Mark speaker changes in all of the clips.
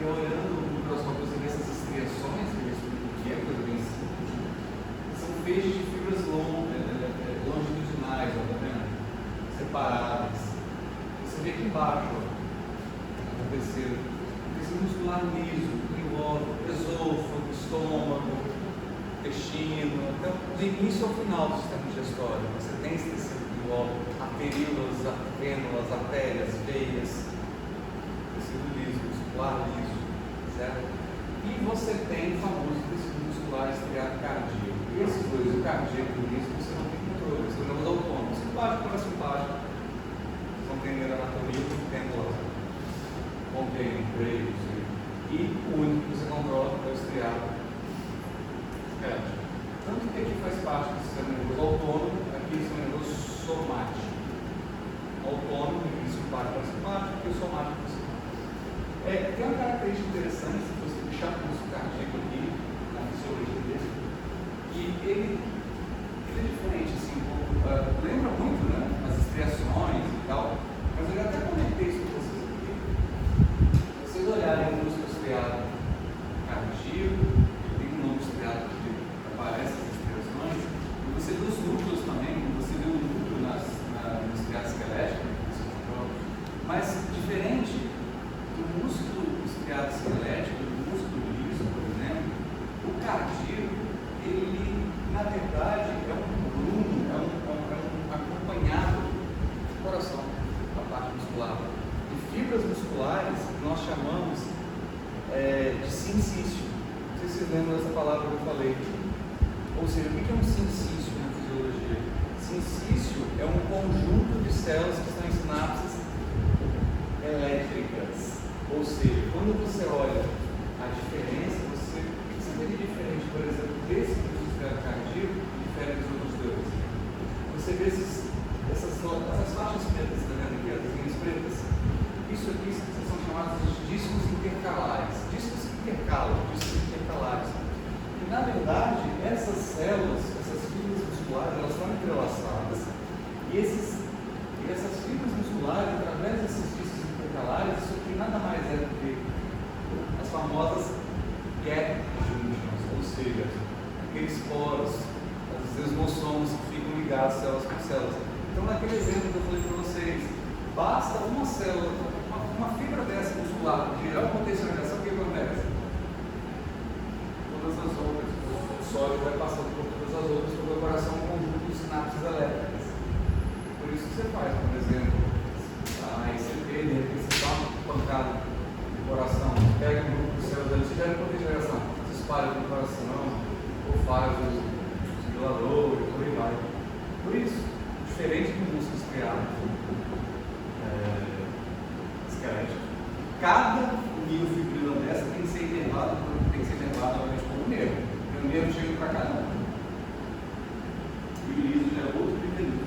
Speaker 1: E olhando no microscópio, você vê essas estriações, que é coisa bem simples, são feixes de fibras longitudinais, ó, tá vendo? Separadas. Você vê aqui embaixo, ó, acontecer tecido muscular liso, miolo, esôfago, estômago, intestino, até do início ao final do sistema digestório. Você tem esse tecido miolo, arteríolas, vênulas, artérias, veias, tecido liso, muscular liso, certo? E você tem o famoso tecido muscular estriado cardíaco. E esses dois, o cardíaco e o liso, você não tem controle, você não usa autônomos. Você bate, começa embaixo, vocês vão entender a anatomia do tempo lá. Contém freios e o único que você controla é o estriado cardíaco. Tanto que aqui faz parte do sistema nervoso autônomo, aqui o sistema nervoso somático. Autônomo, isso parte para o simpático, e o somático para o simpático. Tem uma característica interessante, se você puxar o músculo cardíaco aqui, na fisiologia dele, que ele é diferente, assim, lembra muito, né, as estriações e tal, mas eu já até comentei isso com vocês aqui. Se vocês olharem o músculo estriado cardíaco, tem um nome estriado que aparece as estriações, e você vê os núcleos também, você vê um núcleo no estriado esquelético, mas diferente do músculo estriado esquelético, do músculo liso, por exemplo, o cardíaco, ele, na verdade, é um bruno, é um acompanhado do coração, da parte muscular. E fibras musculares nós chamamos de sincício. Não sei se vocês lembram dessa palavra que eu falei. Ou seja, o que é um sincício na fisiologia? Sincício é um conjunto de células que estão em sinapses elétricas. Ou seja, quando você olha a diferença, você vê diferente, por exemplo, desse músculo cardíaco, diferente dos outros dois. Você vê essas faixas pretas, tá vendo aqui, as linhas pretas? Isso aqui são chamados de discos intercalares. Discos intercalares. E na verdade, essas células, essas fibras musculares, elas estão entrelaçadas. E essas fibras musculares, através desses discos intercalares, isso aqui nada mais é do que as famosas gap junctions, ou seja, aqueles poros, as desmossomos que ficam ligados células com células. Então, naquele exemplo que eu falei para vocês, basta uma célula, uma fibra dessa muscular, gerar uma potencialização, o que acontece? Todas as outras, o sódio vai passando por todas as outras, porque o coração é um conjunto de sinapses elétricas. Por isso que você faz, por exemplo, a ICP, de repente você dá uma pancada no coração, pega um grupo de células ali, você gera potencialização, você espalha no coração, ou faz o simulador, e por aí vai. Por isso, diferente do músculo estriado esquelético, cada miofibrila dessa tem que ser inervado novamente como um nervo. E o nervo chega para cada um. E o liso já é outro mecanismo.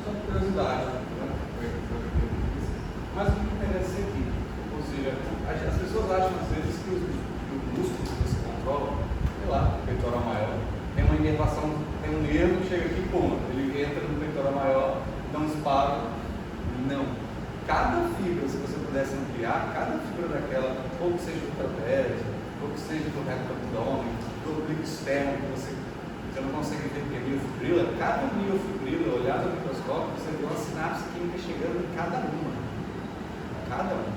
Speaker 1: Só por curiosidade, né? Mas o que interessa é aqui. Ou seja, as pessoas acham às vezes que os músculos que você controla, sei lá, o peitoral maior, tem uma inervação, tem um nervo que chega aqui, pum, ele entra no peitoral maior, dá um esparo. Não. Cada fibra, se você pudesse ampliar, cada fibra daquela, ou que seja do trapézio, ou que seja do reto do abdômen, do oblíquo externo, que você não consegue ver que é miofibrila, cada miofibrila, olhado no microscópio, você vê uma sinapse química chegando em cada uma. Cada uma.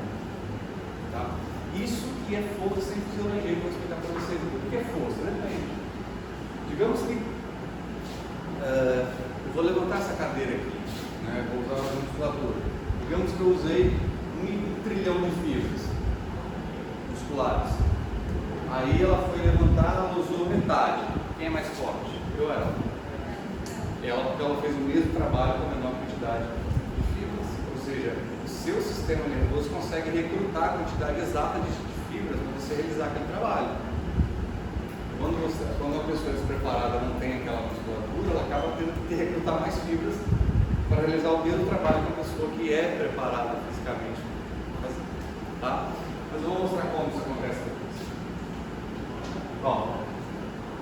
Speaker 1: Tá? Isso que é força em fisiologia, vou explicar para vocês. O que é força? Depende. Digamos que eu vou levantar essa cadeira aqui, né? Vou usar uma musculatura. Digamos que eu usei 1 trilhão de fibras musculares. Aí ela foi levantar, ela usou metade. Quem é mais forte? Eu era. Porque ela fez o mesmo trabalho com a menor quantidade de fibras. Ou seja, o seu sistema nervoso consegue recrutar a quantidade exata de fibras para você realizar aquele trabalho. Quando uma pessoa despreparada não tem aquela musculatura, ela acaba tendo que recrutar mais fibras para realizar o mesmo trabalho que uma pessoa que é preparada fisicamente. Tá? Mas eu vou mostrar como isso acontece depois. Bom,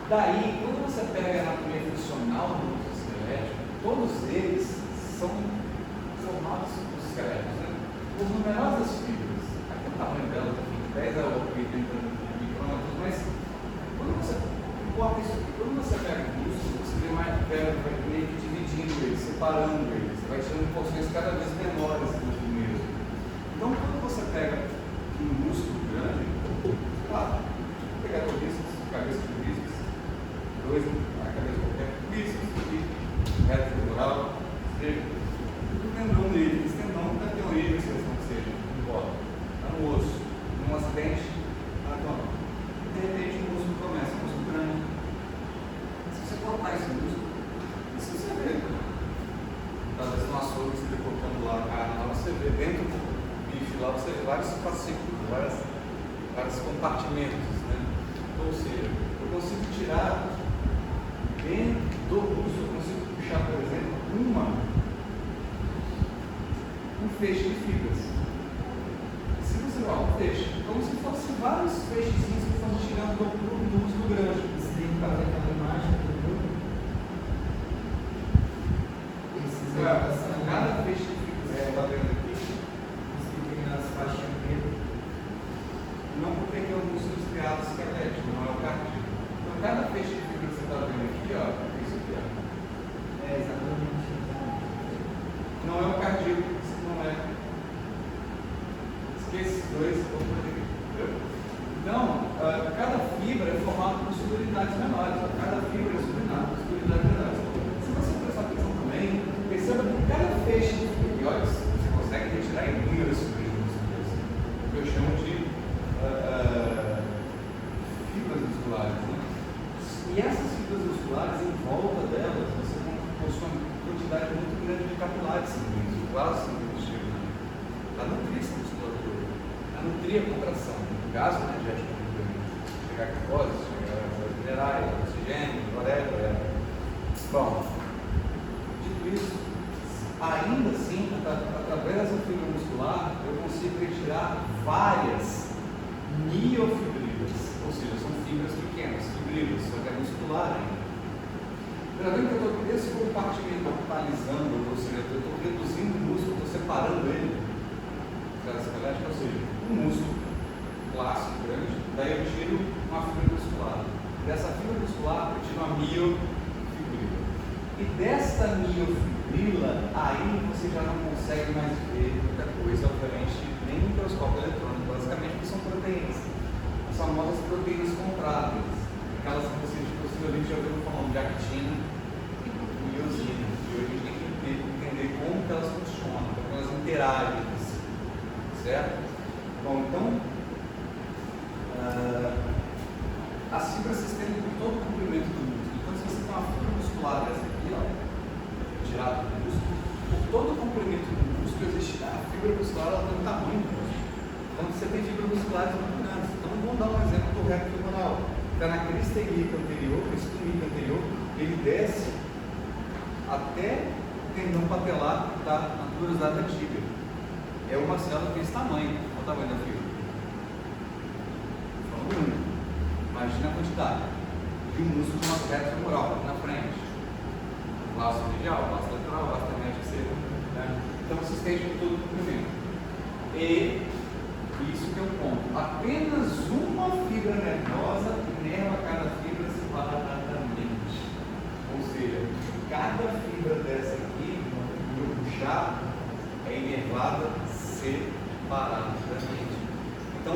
Speaker 1: daí, quando você pega a anatomia funcional do músculo esquelético, todos eles são formados por esqueleto. por numerosas fibras. Aqui o tamanho dela, 10 a 80 micrômetros, mas quando você importa isso aqui, quando você pega o músculo, você vai meio que dividindo ele, separando ele, você vai tirando porções cada vez menores do mesmo. Então, quando você pega um músculo grande, claro, pegar o bíceps, cabeça de bíceps, a cabeça qualquer, bíceps, reto femoral, o tendão dele, esse tendão deve ter origem, se não seja, não importa, está no osso, num acidente anatômico. De repente o músculo começa, um músculo grande. Se você cortar esse músculo, isso você vê, talvez no açougue você está cortando lá a carne, lá você vê dentro do bife, lá você vê vários fascículos, vários compartimentos, né? Ou seja, eu consigo tirar dentro do músculo, eu consigo puxar, por exemplo, um feixe de fibras. Se você olhar um feixe, como se fossem vários feixezinhos que estão tirando do músculo grande.
Speaker 2: Você tem que fazer aquela imagem do grupo.
Speaker 1: Cada feixe de fibras que você está vendo aqui,
Speaker 2: as faixas pretas.
Speaker 1: não porque aqui é o músculo estriado esquelético, não é o cardíaco. Então, cada feixe de fibra que você está vendo aqui, ó, é isso aqui, ó.
Speaker 2: É exatamente.
Speaker 1: Não é o cardíaco, isso não é. Esquece esses dois, entendeu? Então, cada fibra é formada por subunidades menores, cada fibra é subunidade menores. Se você prestar atenção também, perceba que cada feixe de fibra, você consegue retirar inúmeras fibras musculares, que eu chamo de fibras musculares. Né? E essas fibras musculares, em volta delas, você possui uma quantidade muito grande de capilares sanguíneos, quase sanguíneos, para nutrir essa musculatura, para nutrir a contração, o gás energético, chegar a glicose, chegar a minerais, oxigênio, whatever. Bom, dito isso, ainda assim, através dessa fibra muscular, eu consigo retirar várias miofibrilas, ou seja, são fibras pequenas, fibrilas, só que é muscular ainda. Está vendo que eu estou descompartimentalizando, ou seja, eu estou reduzindo o músculo, estou separando ele, ou seja, um músculo clássico, grande, daí eu tiro uma fibra muscular. Dessa fibra muscular, eu tiro uma miofibrila. E desta miofibrila, aí você já não consegue mais ver muita coisa, obviamente, nem microscópio eletrônico, basicamente, que são proteínas. As famosas proteínas contráteis, aquelas que você possivelmente já ouviu falando de actina e miosina. E hoje a gente tem que entender como que elas funcionam, como elas interagem, certo? Bom, então, as fibras se estendem por todo o comprimento do músculo. Então, se você tem uma fibra muscular dessa aqui, ó, tirada do músculo, por todo o comprimento do músculo existe a fibra muscular, ela tem um tamanho do músculo. Então, você tem fibras musculares muito grandes. Então, vamos dar um exemplo do reto femoral. Está na crista ilíaca anterior, crista ilíaca anterior, ele desce até o tendão patelar na tuberosidade da tíbia. É uma célula desse tamanho. Olha o tamanho da fibra. Imagina a quantidade de um músculo de uma reto femoral aqui na frente. Laço medial, laço lateral, laço intermédio, né? Então se estende por todo o comprimento. E isso que é o ponto. Apenas uma fibra nervosa inerva cada fibra separadamente. Ou seja, cada fibra dessa aqui, no eu puxar, é inervada separadamente. Então,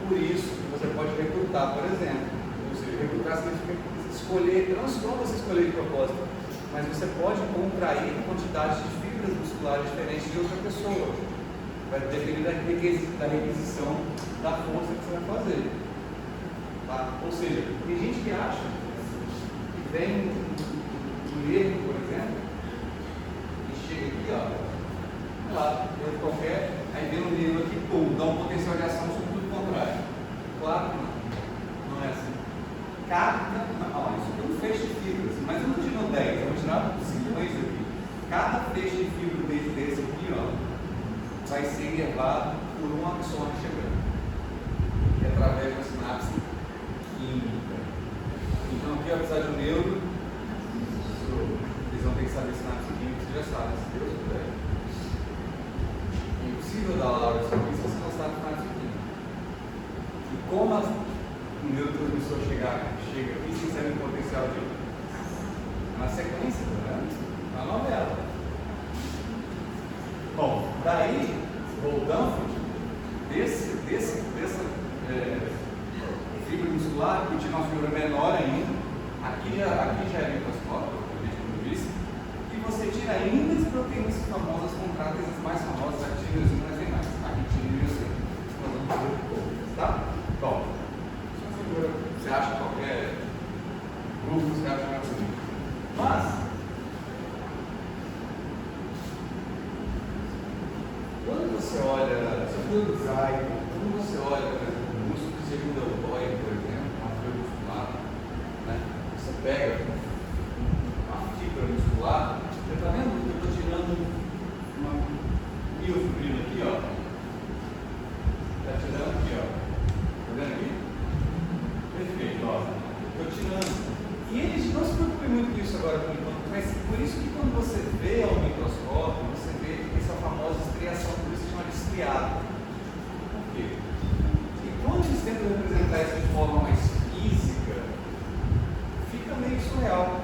Speaker 1: por isso, você pode recrutar, por exemplo. Ou seja, recrutar significa escolher, não só você escolher de propósito, mas você pode contrair quantidades de fibras musculares diferentes de outra pessoa. Vai depender da requisição da força que você vai fazer. Tá? Ou seja, tem gente que acha que vem um erro, por exemplo, e chega aqui, ó, lá, erro qualquer, aí vem um erro aqui, pum, dá um potencial de ação sobre tudo o contrário. Claro que não é assim. Isso aqui é um feixe de fibras, mas eu não tiro 10, eu vou tirar 5 aqui. Cada feixe de fibra desse aqui, ó, vai ser inervado por um axônio chegando, que é através da sinapse química. Então aqui, apesar de um neuro, eles vão ter que saber sinapse química, você já sabe, se Deus puder. É impossível dar chega aqui sem saber o potencial de. É uma sequência, tá vendo? É uma novela. Bom, daí, voltando, dessa fibra muscular, que tinha uma fibra menor ainda, aqui já é microscópico, como eu disse, e você tira ainda as proteínas famosas contráteis, as mais famosas, actina e as renais. Actina e miosina. Nós vamos fazer um pouco, tá? Bom, você acha qualquer grupo, você acha mais bonito. Mas, quando você olha, quando você olha, por exemplo, o músculo de segunda deltoide, por exemplo, uma fibra muscular, né? Você pega uma fibra muscular, você está vendo que eu estou tirando uma miofibrina aqui, ó. Está tirando aqui, ó. Está vendo aqui? Perfeito, ó. Estou tirando. E eles não se preocupem muito com isso agora, por enquanto, mas por isso que quando você vê ao microscópio, você vê essa famosa estriação, por isso se chama de estriado. Por quê? E quando eles tentam representar isso de forma mais física, fica meio surreal.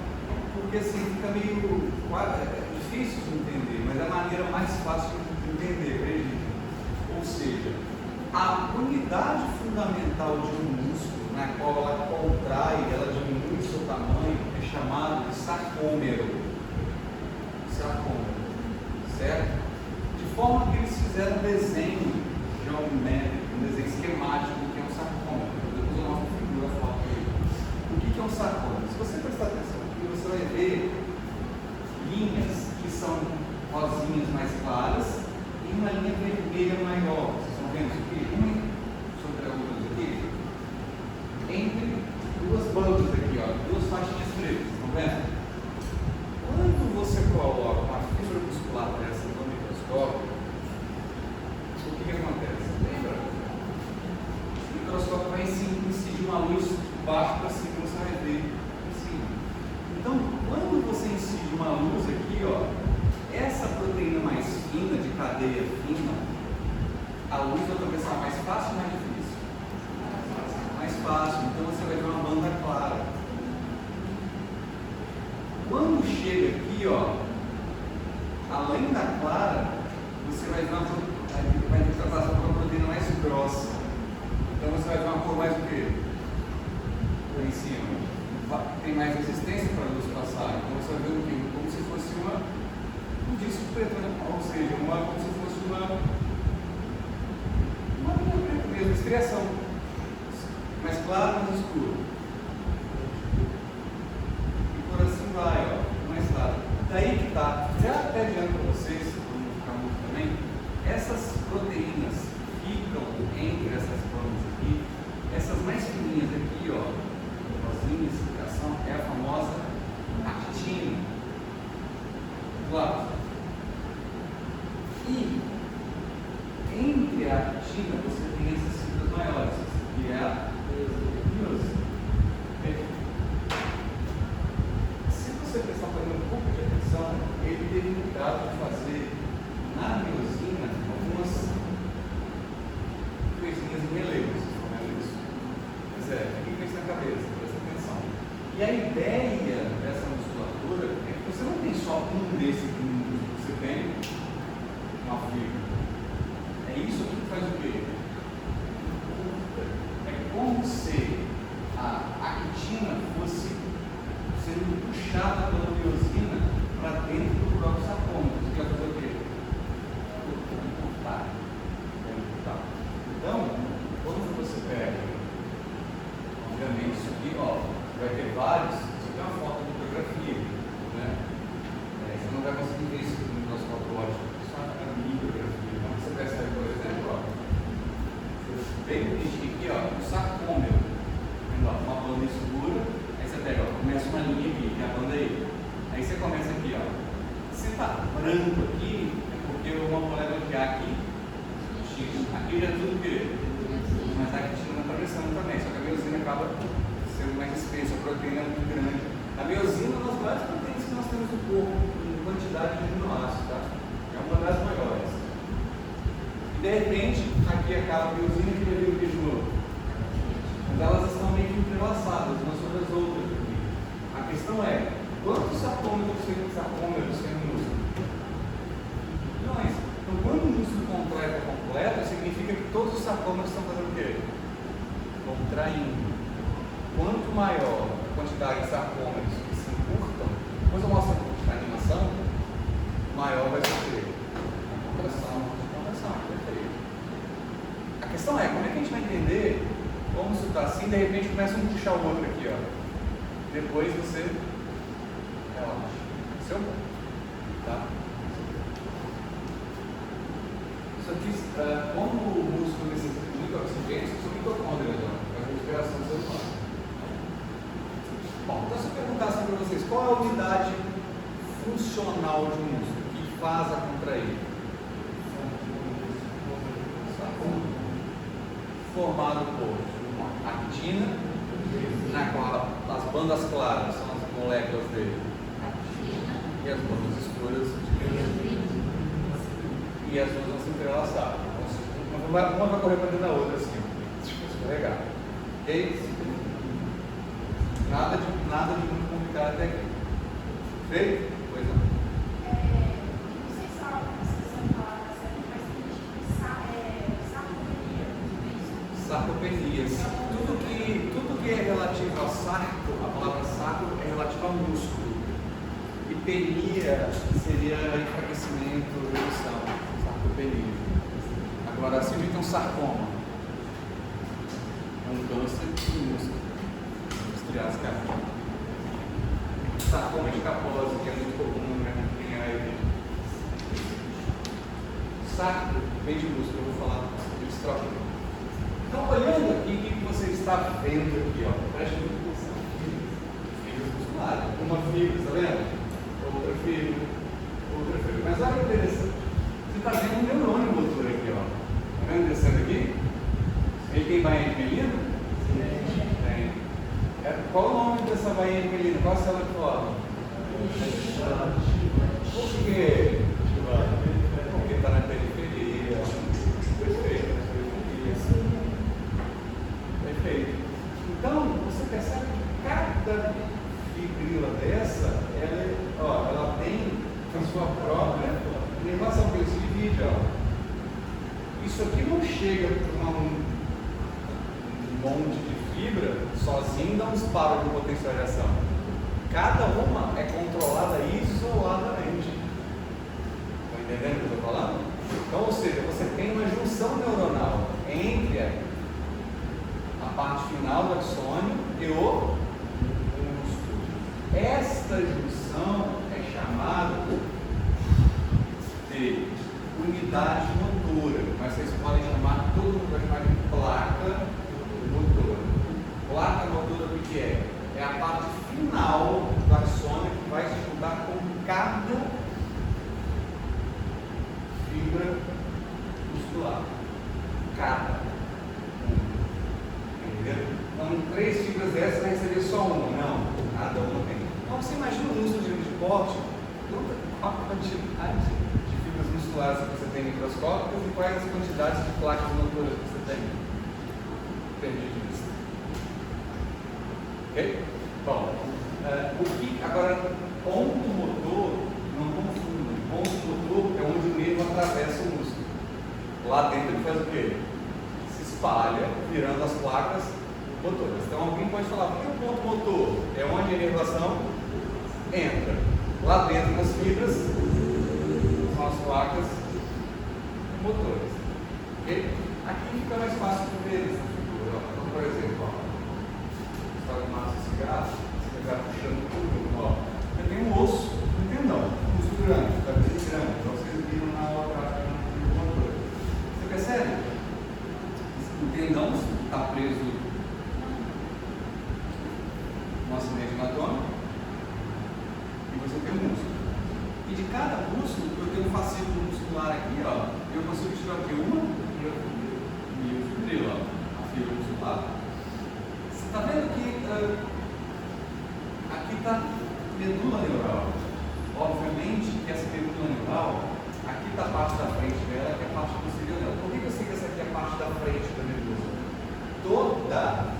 Speaker 1: Porque assim, fica meio difícil de entender, mas é a maneira mais fácil de entender, acredite. Ou seja, a unidade fundamental de um músculo, na qual ela contrai, ela diminui o seu tamanho, é chamado de sarcômero. Sarcômero, certo? De forma que eles fizeram um desenho geométrico, um desenho esquemático do que é um sarcômero. Depois eu mostro uma figura foto aí. O que é um sarcômero? Se você prestar atenção aqui, você vai ver linhas que são rosinhas mais claras e uma linha vermelha maior. Vocês estão vendo isso aqui? Uma sobre a outra aqui. Entre duas bandas aqui, ó, duas faixinhas pretas, estão vendo? Quando você coloca uma fibra muscular dessa no microscópio, o que acontece? Lembra? O microscópio vai incidir uma luz de baixo para cima, você vai ver em cima. Então, quando você incide uma luz aqui, ó, essa proteína mais fina, de cadeia fina, a luz vai atravessar mais fácil ou mais difícil? Mais fácil, então você vai ver uma banda clara. Quando chega aqui, ó, além da clara, você vai ver uma proteína mais grossa. Então você vai ver uma cor mais o quê? Por em cima. Tem mais resistência para a luz passar. Então você vai ver o quê? Como se fosse um disco preto, né? Ou seja, como se fosse uma linha preta mesmo, estriação. Mais claro, mais escuro. E por assim vai, ó, mais claro. Daí que tá. Já até adianto para vocês, para não ficar muito também, essas proteínas ficam entre essas bandas aqui. Essas mais fininhas aqui, ó, rosinhas, explicação, é a famosa actina. Claro. E entre a actina você tem essas fibras maiores, que é a miosina. Se você prestar um pouco de atenção, ele teve cuidado de fazer na miosina algumas coisinhas em relevo, vocês estão vendo isso? Pois é, fiquem com isso na cabeça, presta atenção. E a ideia dessa musculatura é que você não tem só um desses músculos, você tem uma fibra. É isso que faz o quê? É como se a actina fosse sendo puxada pela miosina para dentro do próprio sarcômero. Isso vai fazer o quê? Encurtar. Então, quando você pega, obviamente, isso aqui, ó, vai ter vários. Isso aqui é uma foto de fotografia, né? Você não vai conseguir ver isso no microscópio óptico, isso é uma micrografia. Então, você percebe, por exemplo, ó, bem bonitinho aqui, ó, o sarcômero. Vendo, ó, uma banda escura, aí você pega, ó, começa uma linha aqui, que é a banda aí. Aí você começa aqui, ó. Se tá branco aqui, é porque uma molécula que há aqui, aqui já é tudo que? Mas a actina está atravessando também, só que a miosina acaba sendo mais espessa, a proteína é muito grande. A miosina é uma das maiores proteínas que nós temos no corpo, em quantidade de aminoácidos, tá? É uma das maiores. E de repente, aqui acaba a miosina que vai vir o que de novo? Mas elas estão meio que entrelaçadas umas sobre as outras aqui. A questão é, quantos sarcômeros tem no músculo? Milhões. Então, quando o músculo contrai por completo, significa que todos os sarcômeros estão fazendo o quê? Contraindo. Quanto maior a quantidade de sarcômeros que se encurtam, depois eu mostro a animação, maior vai ser a contração, perfeito. A questão é, como é que a gente vai entender como isso está assim, de repente começa um a puxar o outro aqui, ó. Depois você relaxa. Esse é o ponto, tá? Isso aqui, como o músculo necessita de muito oxigênio, são mitocôndrias, ó, para a respiração do ser humano. Bom, então se eu perguntasse para vocês, qual é a unidade funcional de um músculo que faz a contrair? Formado por actina, na qual as bandas claras são as moléculas dele, e as bandas escuras e as duas vão se entrelaçar. Uma vai correr para dentro da outra assim, escorregar. Ok? Nada de muito complicado até aqui. Feito? Pois não.
Speaker 3: Vocês sabem que vocês vão falar
Speaker 1: Sarcopenia. Tudo que é relativo ao sarco, a palavra sarco é relativa ao músculo. E penia seria enfraquecimento, redução. Sarcopenia. Agora, se tem um sarcoma, é um câncer do músculo. As caras. Sarcoma de Kaposi, que é muito comum, né? Tem aí. Sarco vem de músculo, eu vou falar disso troca. Então, olhando aqui, o que você está vendo aqui, ó? Preste muita atenção. Fibras musculares. Uma fibra, está vendo? Outra fibra. Mas olha que interessante. Você está vendo um neurônio motor aqui, ó. Está vendo descendo aqui? Ele tem bainha de melino? Tem. Qual o nome dessa bainha de melino? Qual a célula que forma? Por quê? Porque está na periferia. Perfeito, perfeito. Então, você percebe que cada fibrila dessa, ela tem a sua própria inervação, porque ele se divide. Isso aqui não chega para um monte de fibra sozinho, dá um disparo de potencialização. Cada uma é controlada isoladamente. Estão entendendo o que eu estou falando? Então, ou seja, você tem uma junção neuronal entre a parte final do axônio e o músculo. Esta junção é chamada de unidade motora, mas vocês podem chamar, todo mundo vai chamar de placa motora. Placa motora o que é? É a parte final do axônio que vai se juntar com cada fibra muscular. Cada uma. Entendeu? Então, 3 fibras dessas vai receber só uma. Não, cada uma tem. Então, você imagina um músculo de porte, qual a quantidade de fibras musculares que você tem microscópicas e quais as quantidades de placas motoras que você tem. Perdi de vista. Ok? Bom, agora, ponto motor, não confunda. Ponto motor é onde o nervo atravessa o músculo. Lá dentro ele faz o quê? Se espalha, virando as placas motoras. Então alguém pode falar, por que o ponto motor? É onde a inervação entra. Lá dentro das fibras são as placas motoras. Okay? Aqui fica mais fácil de ver essa figura. Então, por exemplo, você está com massa cigarro, você vai puxando tudo. Eu tenho um osso, um tendão, um músculo grande, está bem grande. Então vocês viram na outra motor. Você percebe? O tendão está preso no acidente anatômico e você tem um músculo. E de cada músculo, eu tenho um fascículo muscular aqui, eu consigo tirar aqui uma miofibrila, a fibra muscular. Você está vendo que aqui está medula neural. Obviamente que essa medula neural, aqui está a parte da frente dela, que é a parte posterior dela. Por que eu sei que essa aqui é a parte da frente da medula? Toda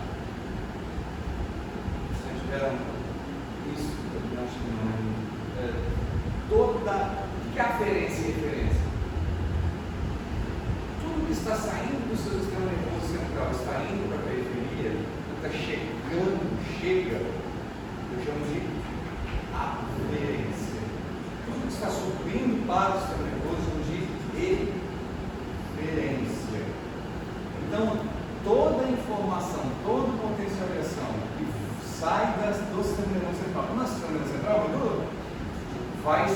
Speaker 1: está saindo do seu sistema nervoso central, está indo para a periferia, está chega, eu chamo de aferência. Tudo que está subindo para o sistema nervoso, eu chamo de eferência. Então, toda a informação, toda a potencialização que sai do sistema nervoso central, não é o sistema nervoso central, vai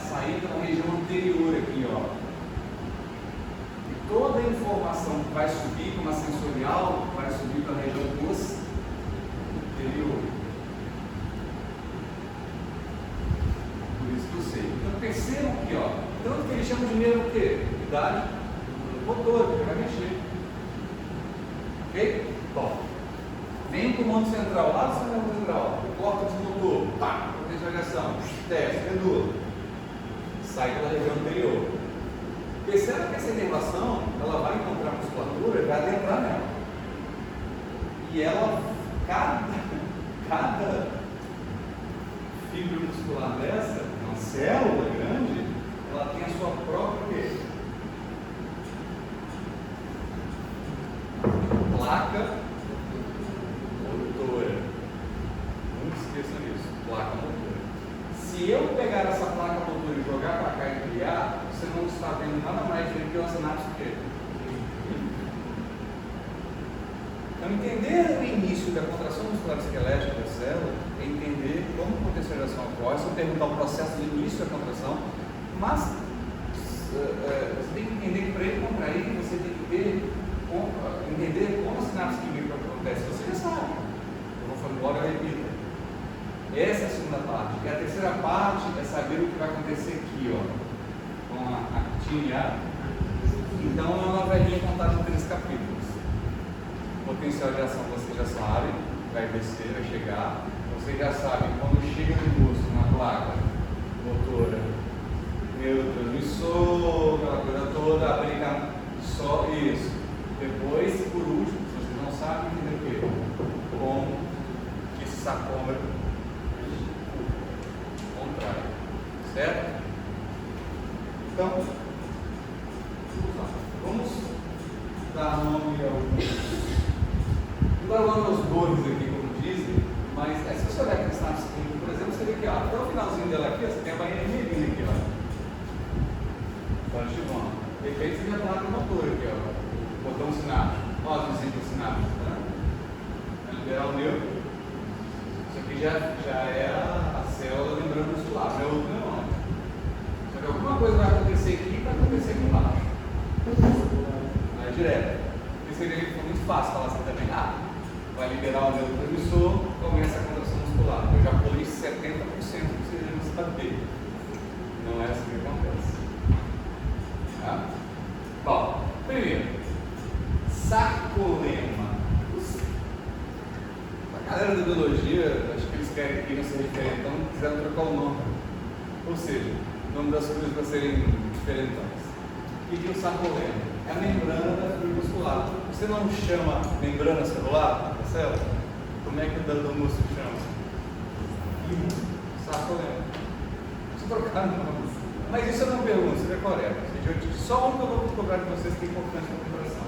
Speaker 1: sair da região anterior aqui, ó. E toda a informação que vai subir, como a sensorial, vai subir para a região posterior. Por isso que eu sei. Então percebam aqui, ó. Tanto que eles chamam de neuro o quê? Unidade motora, que vai mexer. Ok? Bom. Vem o comando central, lá do sistema nervoso central, o córtex motor, pá, potencialização, desce, reduz, sai pela região anterior. Perceba que essa inervação, ela vai encontrar a musculatura e vai adentrar nela. E ela, cada fibra muscular dessa, uma célula grande, ela tem a sua própria placa motora. Não esqueçam disso, placa motora. Se eu pegar essa placa motora e jogar para cá e criar, você não está vendo nada mais do que uma sinapse que então, entender o início da contração muscular esquelética da célula é entender como a potencialização ocorre, se eu perguntar o processo do início da contração, mas você tem que entender que para ele contrair, você tem que entender como a sinapse química acontece. Você já sabe. Eu vou falar agora, eu repito. Essa é a segunda parte. E a terceira parte é saber o que vai acontecer aqui, ó, com a actina. Então é uma novelinha contada em 3 capítulos. Potencial de ação você já sabe, vai descer, vai chegar. Você já sabe quando chega no músculo, na placa motora, neurotransmissor, aquela coisa toda, aplica só isso. Depois, por último, se você não sabe, entender o quê? Como que esse sacômetro contrai. Certo? Então, vamos dar nome não dar nome aos bois aqui, como dizem, mas se você olhar aqui na sinapse química, por exemplo, você vê que ó, até o finalzinho dela aqui, você tem a barreirinha vindo aqui, ó. De repente você já está lá no motor aqui, ó. Botão sináptico. Ó, os exemplos sinápticos, tá? Vai liberar o neuro. Isso aqui já é a célula membrana muscular, não é outro neurônio. Só que alguma coisa vai acontecer aqui e vai acontecer aqui embaixo. Não é direto. Por isso que foi muito fácil falar assim também. Vai liberar o neurotransmissor, começa a contração muscular. Eu já pulei 70% do que você já saber. Não é assim que acontece. Tá? Bom, primeiro, sarcolema. A galera da biologia, acho que eles querem aqui não se referir, então quiseram trocar o nome. Ou seja, o nome das coisas para serem diferentes. O que é o sarcolema? É a membrana da fibra muscular. Você não chama membrana celular da célula? Como é que o do músculo chama? Sarcolema. Se trocar o nome. Mas isso eu não pergunto, você decoreba. Só um que eu vou cobrar de vocês que é importante na comparação.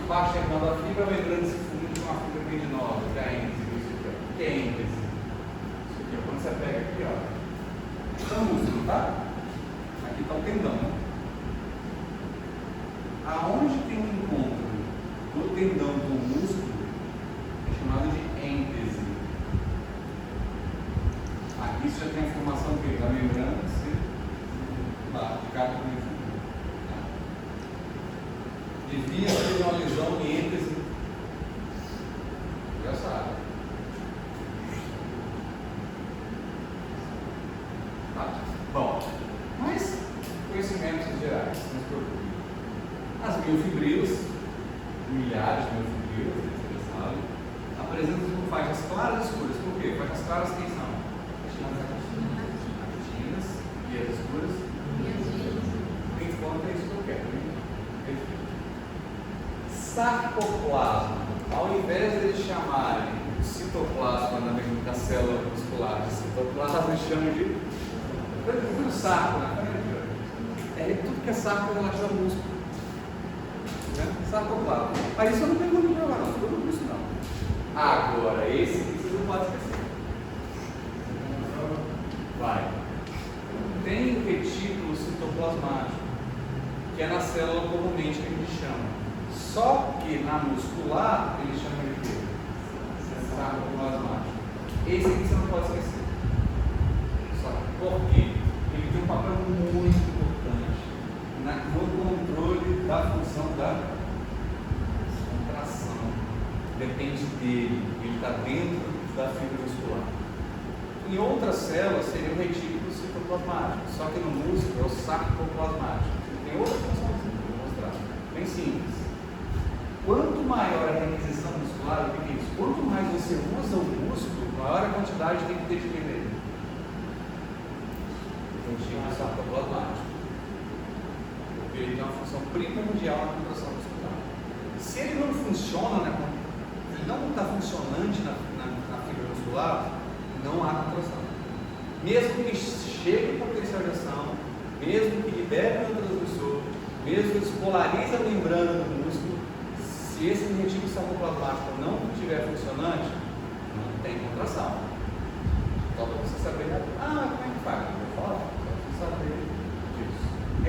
Speaker 1: Embaixo terminal da fibra, a membrana se funde com a fibra tendinosa, que é a êntese. O que é êntese? Isso aqui, quando você pega aqui, ó. Isso é um músculo, tá? Aqui está o tendão, né? Aonde tem um encontro do tendão com o músculo é chamado de êntese. Aqui você já tem a formação da membrana de carne devia ter uma lesão em êntese. Já sabe. Tá? Bom, mas conhecimentos gerais, não se preocupe. As miofibrilas, milhares de miofibrilas, vocês sabem, apresentam faixas claras e escuras. Por quê? Faixas claras quem são? Actinas e as escuras. Tem conta isso que eu quero, né? Sarcoplasma. Ao invés de eles chamarem o citoplasma da célula muscular de citoplasma, eles chamam de tudo sarco, né? Tudo que é sarco relaciona ao músculo. Né? Sarcoplasma. Aí isso eu não tenho muito problema, não. Tudo por isso não. Agora, esse aqui você não pode esquecer. Vai. Tem o retículo citoplasmático, que é na célula comumente que a gente chama. Só que na muscular, ele chama de quê? Sarcoplasmático. Esse aqui você não pode esquecer. Só por quê? Ele tem um papel muito importante no controle da função da contração. Depende dele. Ele está dentro da fibra muscular. Em outras células seria o retículo citoplasmático, só que no músculo é o sarcoplasmático. Tem outra funçãozinha, vou mostrar. Bem simples. Quanto maior a requisição muscular, o que é isso? Quanto mais você usa o músculo, maior a quantidade tem que ter de quem nele. O retículo sarcoplasmático. Porque ele tem uma função primordial na contração muscular. Se ele não funciona, ele não está funcionante na fibra muscular, não há contração. Mesmo que chegue o potencial de ação, mesmo que libere o neurotransmissor, mesmo que despolarize a membrana do músculo, se esse retículo sarcoplasmático não estiver funcionante, não tem contração. Só para você saber, como é que faz? Eu vou falar, para você saber disso. Ok?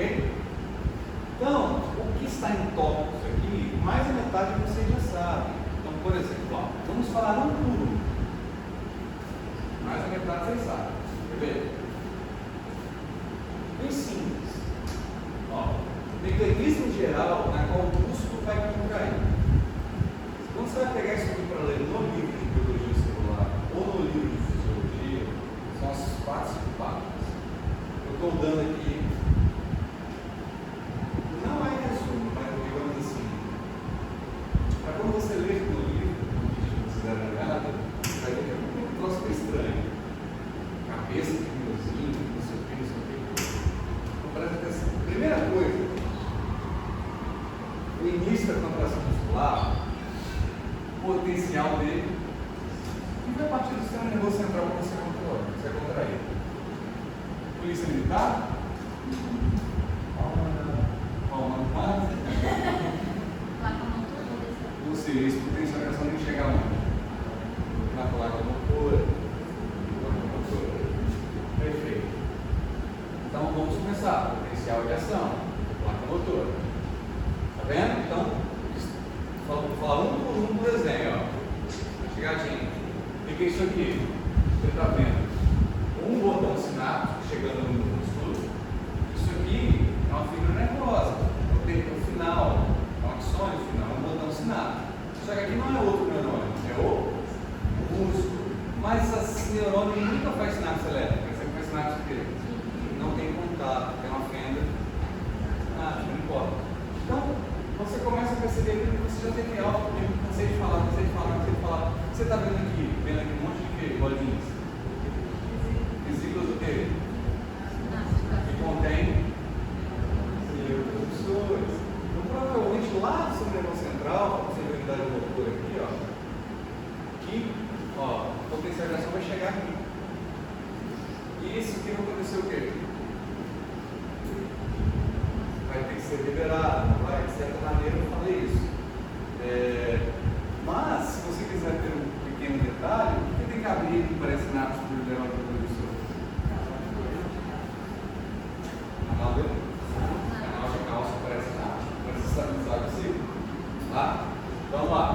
Speaker 1: Então, o que está em tópicos aqui, mais da metade vocês já sabem. Então, por exemplo, vamos falar um por um. Mais da metade vocês sabem. Quer ver? Bem simples. Mecanismo geral na qual o músculo vai contrair. Quando você vai pegar isso aqui para ler no livro de biologia celular ou no livro de fisiologia, são as 4 páginas. Eu estou dando aqui, não é resumo, mas digamos assim, para quando você ler no livro, não se der olhada, vai ver que é um troço bem estranho. Cabeça de miozinho, não sei o que, não sei o que. Então presta atenção. Primeira coisa, o início da contração muscular, o potencial dele, e vai partir do sistema nervoso central para você controlar, você contrair. Polícia militar? Ou seja, esse potencialização nem chega onde? Na placa motora. Perfeito. Então vamos começar. Potencial de ação, placa motora. Tá vendo? Então, vou falar um por um do desenho. Chegadinho. O que é isso aqui? Você está vendo? Um botão sináptico chegando no músculo. Isso aqui é uma fibra nervosa. O final, é um axônio final, é um botão sináptico. Só que aqui não é outro neurônio, é o músculo. Mas esse neurônio nunca faz sinapse elétrica, sempre faz sinapse o quê? Não tem contato, tem uma fenda. Não importa. Então, você começa a perceber que você já tem algo, porque eu cansei de falar. Você está vendo aqui um monte de quê? Bolinhas. Vesículas do quê? Que contém neurotransmissores. Então, provavelmente lá no seu nervoso central, você vai unidade motora aqui, que a potencialização vai chegar aqui. E isso aqui vai acontecer o quê? Vai ter que ser liberado, de certa maneira eu falei isso. Mas, se você quiser ter um pequeno detalhe, o que tem que abrir para esse sinapse para liberar o professor? Canal de calça para esse sinapse, para se estabilizar possível. Tá? Vamos lá.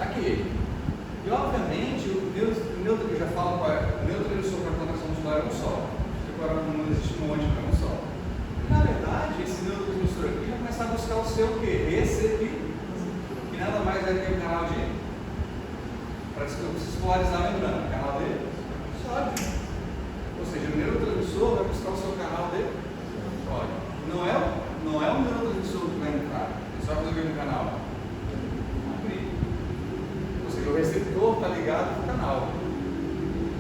Speaker 1: Aqui. E obviamente, eu já falo qual é. O neurotransmissor para a contração muscular é um só. Agora não existe um monte, é um só. Na verdade, esse neurotransmissor aqui vai começar a buscar o seu quê? Receptor. Que nada mais é que o canal de para despolarizar a membrana. Canal de sódio. Ou seja, o neurotransmissor vai buscar o seu canal de sódio. Não é o neurotransmissor que vai entrar. Ele só vai resolver no canal. Abrir. Ou seja, o receptor está ligado no canal.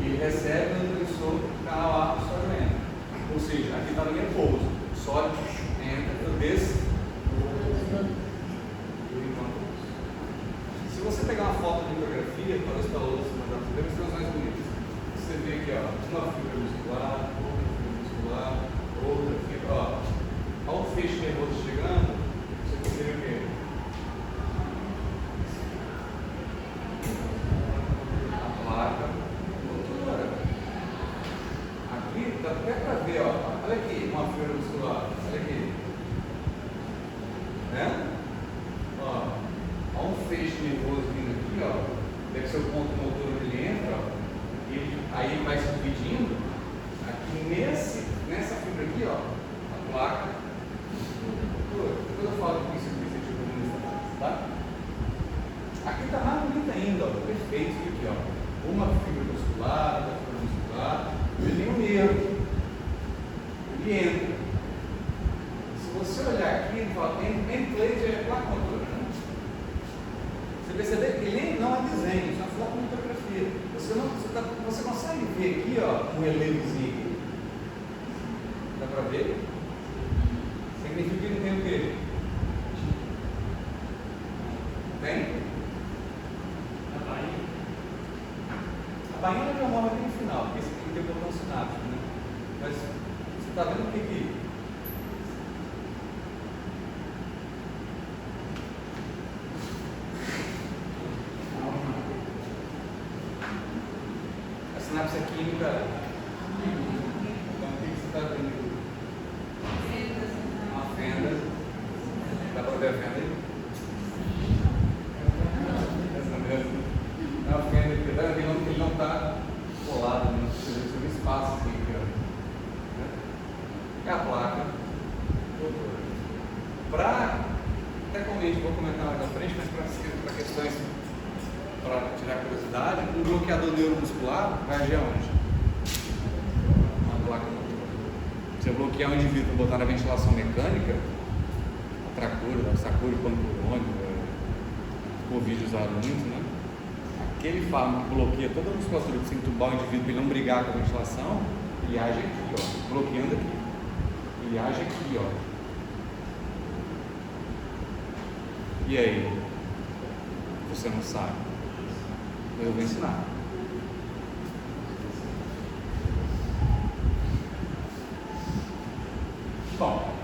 Speaker 1: E ele recebe o neurotransmissor do canal A, o sódio entra. Ou seja, aqui está no repouso. Sódio entra, eu desço. Se você pegar uma foto de bibliografia, talvez para outros, você vê as bonitas. Você vê aqui, uma fibra muscular, outra fibra muscular, outra fibra. Olha o feixe nervoso chegando, percebeu que ele não é desenho, isso é uma fotometografia. Você consegue ver aqui, ó, um relevozinho aqui? Dá para ver? Significa que ele tem o quê? Tem? A bainha é normal aqui no final, porque esse aqui tem o botão sináptico, né? Mas você está vendo o que aqui? A sinapse é química. Então o que você está vendo? Uma fenda. Dá para ver a fenda aí? Essa mesmo. É uma fenda aqui, tá? Ele não está colado, né? Você vê espaço aqui, ó. É a placa. Até comente, vou comentar mais à frente, mas para questões, para tirar curiosidade, um bloqueador neuromuscular vai agir aonde? Uma placa motora. Se eu bloquear um indivíduo e botar na ventilação mecânica, a tracura, o sacúrio, pancurônio, o Covid usado muito, né? Aquele fármaco que bloqueia toda a musculatura para se entubar o indivíduo para ele não brigar com a ventilação, ele age aqui, ó, bloqueando aqui. Ele age aqui, ó. E aí? Você não sabe? Eu vou ensinar. Bom,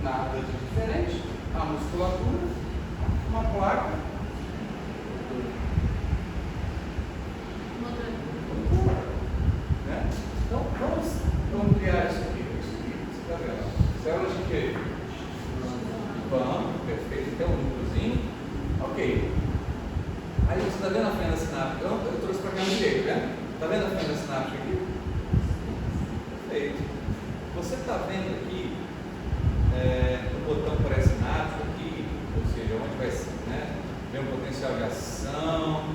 Speaker 1: nada de diferente. A musculatura, uma placa, né? Então, vamos criar isso aqui. Você está vendo? Células de quê? Vamos, perfeito. Tem um núcleozinho. Ok. Aí você está vendo a fenda sináptica? Eu trouxe para cá no direito, né? Está vendo a fenda sináptica aqui? Perfeito. Você está vendo aqui o botão pré-sináptico aqui, ou seja, onde vai ser, né? Vem o potencial de ação,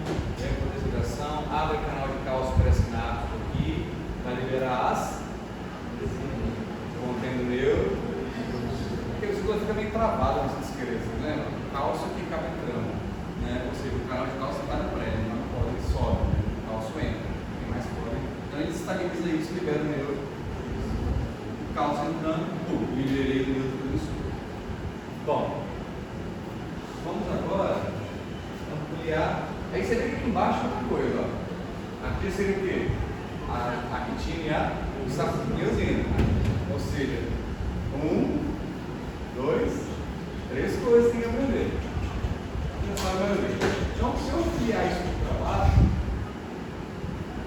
Speaker 1: abre o canal de cálcio pré-sináptico aqui, vai liberar as contendo neuro, porque o ciclo fica meio travado nessa esqueleto, né? O cálcio que acaba entrando, né? Ou seja, o canal de cálcio está no pré, não pode, ele sobe, né? O cálcio entra, tem mais pode, então ele estabiliza isso, libera o neuro, o cálcio entrando, liberei o neuro do sul. Bom, vamos agora ampliar. Aí você vê que aqui embaixo tem outra coisa, ó. Aqui seria o quê? A quitina e a miosina. Ou seja, 1, 2, 3 coisas que tem que aprender. Então, se eu ampliar isso para baixo,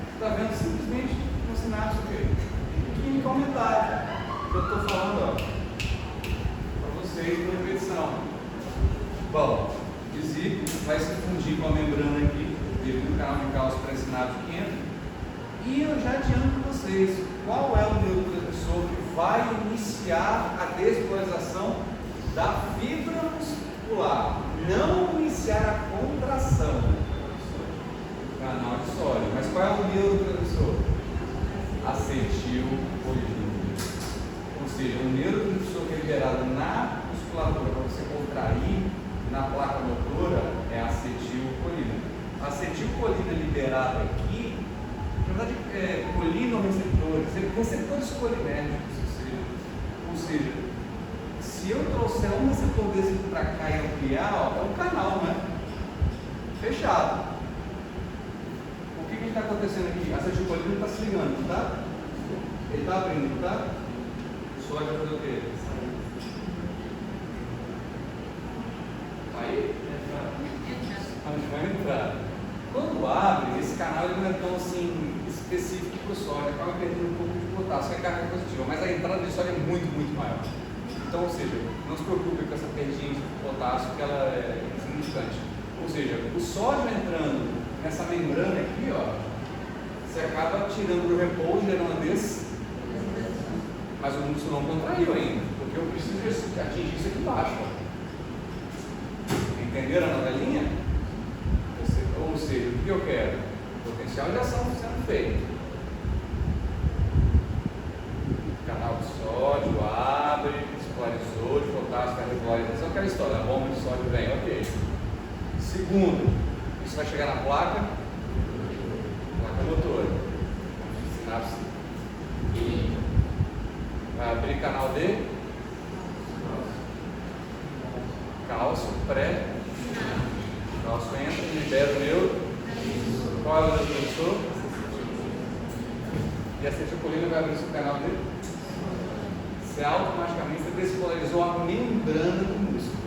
Speaker 1: você está vendo simplesmente um sinapse o quê? Química aumentada. Eu estou falando, ó, para vocês por repetição. Bom, o vesículo vai se fundir com a membrana aqui, devido ao canal de cálcio pré-sináptico que entra. E eu já adianto para vocês qual é o neurotransmissor que vai iniciar a despolarização da fibra muscular, não iniciar a contração. Canal de sódio. Mas qual é o neurotransmissor? Acetilcolina. Ou seja, o neurotransmissor que é liberado na musculatura para você contrair na placa motora é a acetilcolina. A acetilcolina liberada aqui, na verdade, receptores colinérgicos, ou seja, se eu trouxer um receptor desse para cá e ampliar, ó, é um canal, né? Fechado. O que está acontecendo aqui? A acetilcolina está se ligando, tá? Ele está abrindo, tá? O sódio vai fazer o quê? Aí? Onde vai entrar? Quando abre, esse canal ele não é tão assim específico para o sódio, acaba perdendo um pouco de potássio, é carga positiva, mas a entrada de sódio é muito, muito maior. Então, ou seja, não se preocupe com essa perdinha de potássio, que ela é insignificante. Ou seja, o sódio entrando nessa membrana aqui, ó, você acaba tirando do repouso, gerando desse, mas o músculo não contraiu ainda, porque eu preciso atingir isso aqui embaixo. Ó. Entenderam a novelinha? Ou seja, o que eu quero? Potencial de ação sendo feito. Canal de sódio abre, esclarecedor de potássio, carboidrato, aquela história, a bomba de sódio vem, ok. Segundo, Isso vai chegar na placa motora, sinapse, e vai abrir canal de cálcio pré, cálcio entra, libera o neuro. Qual é o neurotransmissor? E a acetilcolina vai abrir o seu canal de. Você automaticamente despolarizou a membrana do músculo.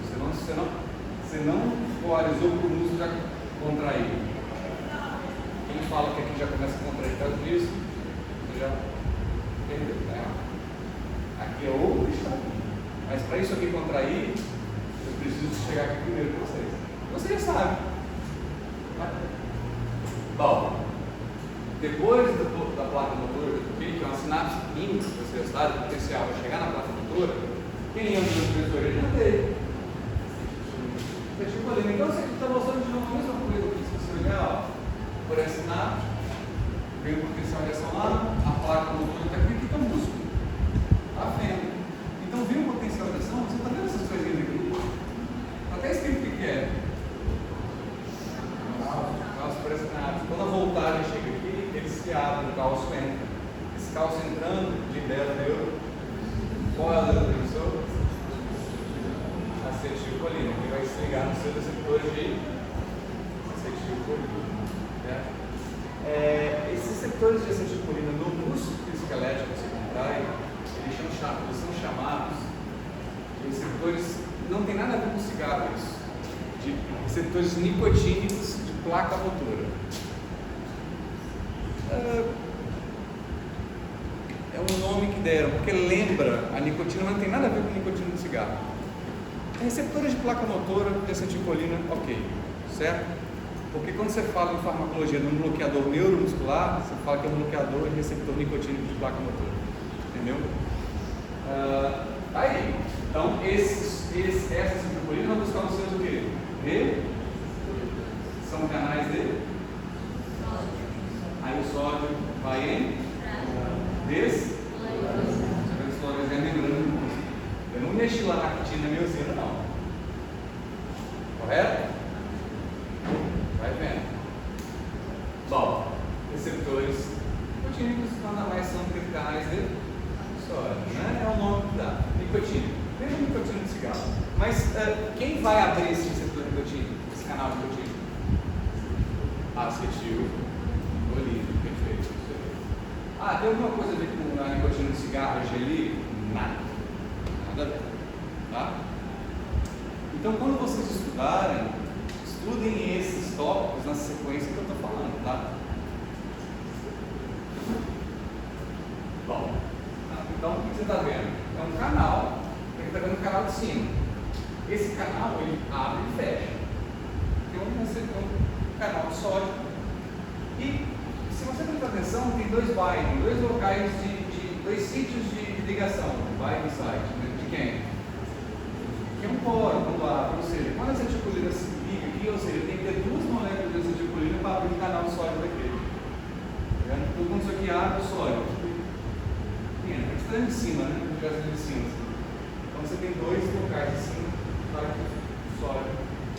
Speaker 1: Você não polarizou para o músculo já contrair. Quem fala que aqui já começa a contrair por causa disso, você já perdeu, né? Aqui é outro estado. Mas para isso aqui contrair, eu preciso chegar aqui primeiro com vocês. Você já sabe. Bom, depois da placa motora, que é uma sinapse química, você já sabe, o potencial vai chegar na placa motora, quem anda no transmissor ele já teve. Então você está mostrando de novo a mesma coisa que se você olhar, ó, por essa sinapse, vem o potencial de ação lá, a placa motora está aqui, está o músculo, a fenda. Então viu o potencial de ação, você está vendo essas coisinhas aqui? Está até escrito o que é. Cálcio por essa sinapse. Quando a voltagem chega aqui, ele se abre, o cálcio entra. Esse cálcio entrando, libera o neuro. Qual é o neurotransmissor? Acetilcolina, que vai se ligar nos seus receptores de acetilcolina. Esses receptores de acetilcolina no músculo esquelético que você contrai, eles são chamados de receptores, não tem nada a ver com cigarro isso, de receptores nicotínicos de placa motora. É um nome que deram, porque lembra a nicotina, mas não tem nada a ver com nicotina do cigarro. Receptores de placa motora de acetilcolina, ok, certo? Porque quando você fala em farmacologia de um bloqueador neuromuscular, você fala que é um bloqueador de receptor nicotínico de placa motora, entendeu? Aí, então essa acetilcolina vai buscar nos seus o quê? São canais de? Aí o sódio vai em? Desclorose é a membrana do músculo. Eu não mexi lá na actina miosina, não. Correto? Vai vendo. Bom, receptores nicotínicos nada mais são que canais de sódio, né? É o nome que dá. Nicotínico. Mesmo nicotina de cigarro. Mas quem vai abrir esse receptor nicotínico? Esse canal nicotínico? Acetilcolina. Perfeito. Tem alguma coisa a ver com a nicotina de cigarro, geli? Nada a ver, tá? Então, quando vocês estudarem, estudem esses tópicos na sequência que eu estou falando, tá? Bom, então o que você está vendo? É um canal, você está vendo o canal de cima. Esse canal, ele abre e fecha. Tem um canal de sódio. E, se você prestar atenção, tem dois locais dois sítios de ligação, bind site, né? De quem? Que é um poro, quando abre, ou seja, quando a acetilcolina se liga aqui, ou seja, tem que ter duas moléculas de acetilcolina para abrir um canal de sódio daquele. Então, quando isso aqui abre o sódio, entra, está em cima, né? O gesto de cima. Então você tem dois locais assim para que o sódio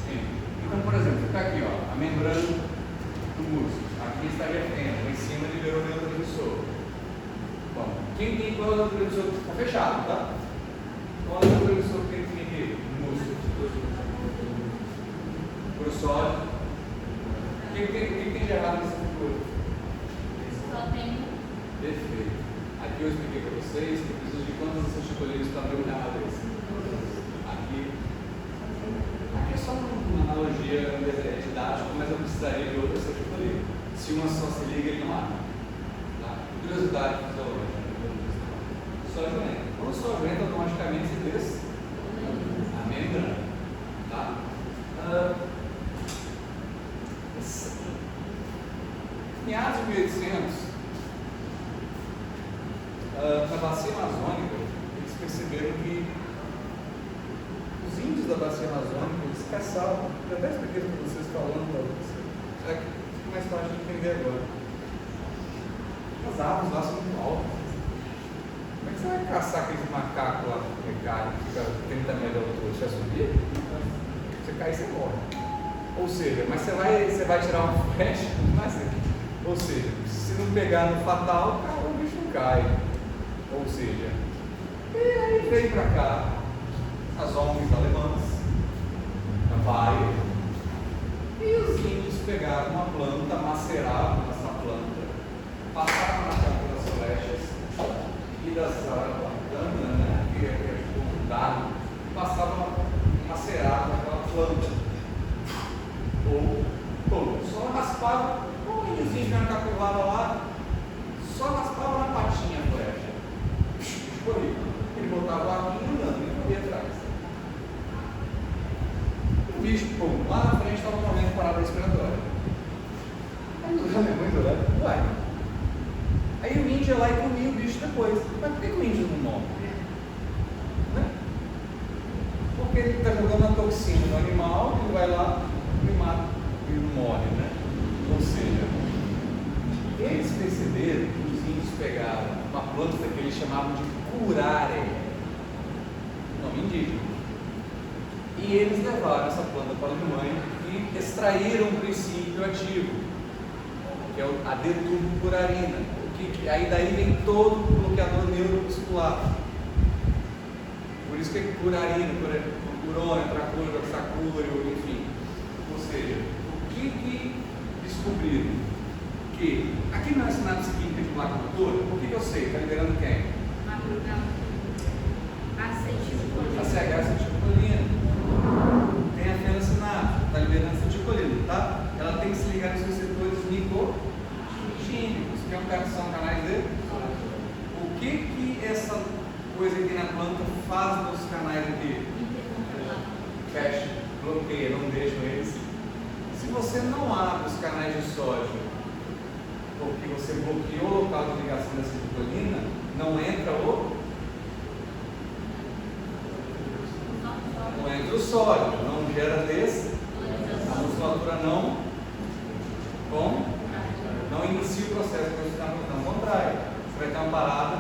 Speaker 1: entre. Então, por exemplo, está aqui, ó, a membrana do músculo. Aqui estaria a fenda, em cima liberou o neurotransmissor. Bom, quem tem qual é o neurotransmissor? Está fechado, tá? Qual é o neurotransmissor que tem aqui? Músculo. Por sódio. O que tem de errado nessa figura?
Speaker 3: Só tem.
Speaker 1: Perfeito. Aqui eu expliquei para vocês que eu preciso de quantas acetilcolinas para abrir um canal desse. Aqui é só uma analogia didática, mas eu precisaria de outra acetilcolina. Se uma só se liga, ele não abre. Tá? Curiosidade fisiológica. Sódio entra. Quando o sódio entra, automaticamente se desce a membrana. Tá? Em meados de 1800, na bacia amazônica, eles perceberam que os índios da bacia amazônica, eles caçavam. Eu até expliquei para vocês falando para vocês. Será que fica mais fácil de entender agora? As árvores lá são muito altas. Como é que você vai caçar aqueles macacos lá no precário que fica 30 metros de altura? Você vai subir? Você cai e você morre. Ou seja, mas você vai tirar um flash, ou seja, se não pegar no fatal, o bicho não cai. Ou seja, e aí veio para cá as ONGs alemãs, a Bayer, e os índios pegaram uma planta, maceravam essa planta, passaram na ponta das flechas e das araucanas, né, que é tipo um dado, passavam maceravam aquela planta. Ou só raspava, o índiozinho que era capivara lá, só raspava na patinha a flecha. Escorria. Ele botava o arquinho andando, ele corria atrás. O bicho, pum, lá na frente estava morrendo parada respiratória. Aí os alemães olharam, ué. Aí o índio ia lá e comia o bicho depois. Mas por que o índio não morre? Né? Porque ele está jogando a toxina no animal, ele vai lá e mata, e não morre, né? Ou seja, eles perceberam que os índios pegaram uma planta que eles chamavam de curare, nome indígena, e eles levaram essa planta para a Alemanha e extraíram um princípio ativo, que é a deturbocurarina, que aí daí vem todo o bloqueador neuromuscular. Por isso que é curarina, curônio, tracúrio, sacúrio, enfim. Ou seja, o que descobriram? Que aqui na sinapse química de placa motora, o que eu sei? Está liberando quem? Acetilcolina. Tem a fenosinapse, está liberando acetilcolina, tá? Ela tem que se ligar nos receptores nicotínicos, que são canais de. O que essa coisa aqui na planta faz nos canais aqui? Fecha, bloqueia, não deixam eles. Se você não abre os canais de sódio, porque você bloqueou o local de ligação da acetilcolina, não entra o sódio, não gera a musculatura não inicia o processo de musculatura, não contrai. Você vai ter uma parada.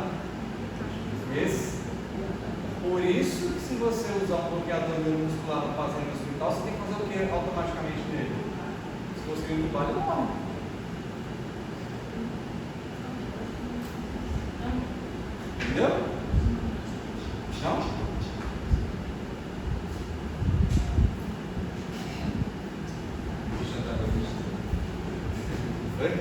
Speaker 1: Por isso que se você usar um bloqueador neuromuscular no paciente no hospital, você tem que fazer o que automaticamente nele? Se você não vai, ele morre. Entendeu? Não? Oi?